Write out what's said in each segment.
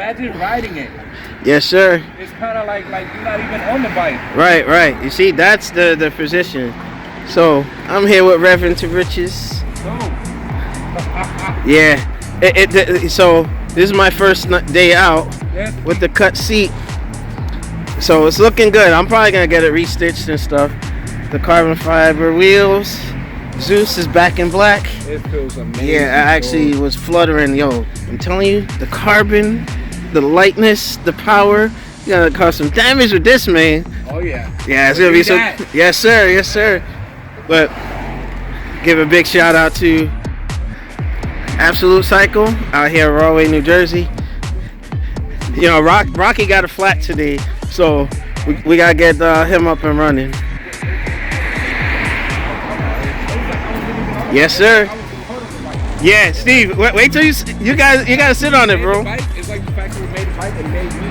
imagine riding it. Yes, sir. It's kind of like you're not even on the bike. Right. You see, that's the position. So I'm here with Reverend to Riches. Yeah. So this is my first day out with the cut seat. So it's looking good. I'm probably gonna get it restitched and stuff. The carbon fiber wheels. Zeus is back in black. It feels amazing. Yeah, I actually was fluttering. Yo, I'm telling you, the carbon, the lightness, the power. You gotta cause some damage with this, man. Oh yeah. Yeah, it's gonna be some. Yes, sir. But give a big shout out to Absolute Cycle out here in Rahway, New Jersey. You know, Rocky got a flat today, so we gotta get him up and running. Yes, sir. Yeah, Steve. Wait till you gotta sit on it, bro. It's like the fact that we made the bike and made me.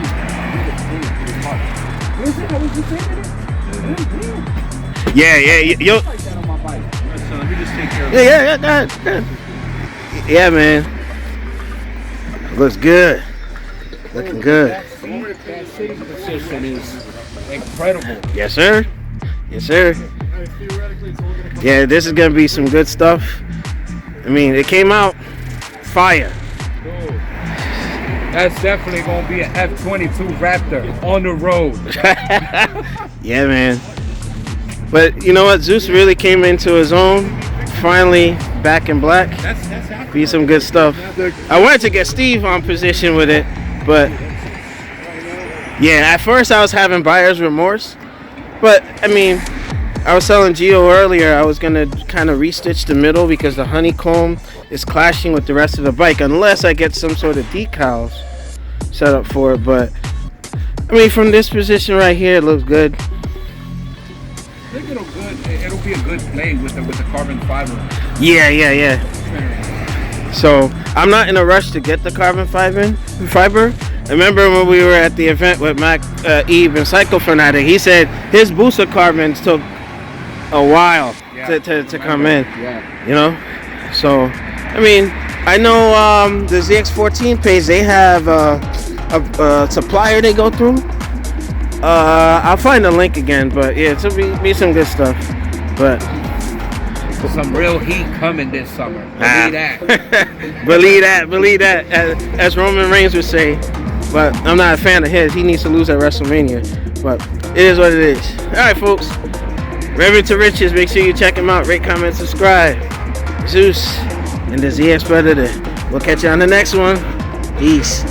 Yeah. Yo. Like that on my bike. So let me just take care of Yeah. Go ahead. Yeah, man. Looks good. Looking good. That seat position is incredible. Yes, sir. Yeah, this is gonna be some good stuff. I mean, it came out fire. Dude, that's definitely gonna be an F-22 Raptor on the road. Yeah, man. But you know what? Zeus really came into his own. Finally back in black. That's Be some good stuff. I wanted to get Steve on position with it, but yeah, at first I was having buyer's remorse. But I mean, I was telling Gio earlier I was gonna kind of restitch the middle because the honeycomb is clashing with the rest of the bike unless I get some sort of decals set up for it. But I mean, from this position right here, it looks good. I think it'll be a good play with the carbon fiber. Yeah. So I'm not in a rush to get the carbon fiber. I remember when we were at the event with Mac Eve and Cycle Fanatic, he said his booster carbons took a while to come in. Yeah. You know? So, I mean, I know the ZX14 page, they have a supplier they go through. I'll find the link again, but yeah, it'll be some good stuff. But some real heat coming this summer. Believe that. believe that, as Roman Reigns would say. But I'm not a fan of his. He needs to lose at WrestleMania. But it is what it is. All right, folks. Reverend to Riches. Make sure you check him out. Rate, comment, subscribe. Zeus and the ZX Predator. We'll catch you on the next one. Peace.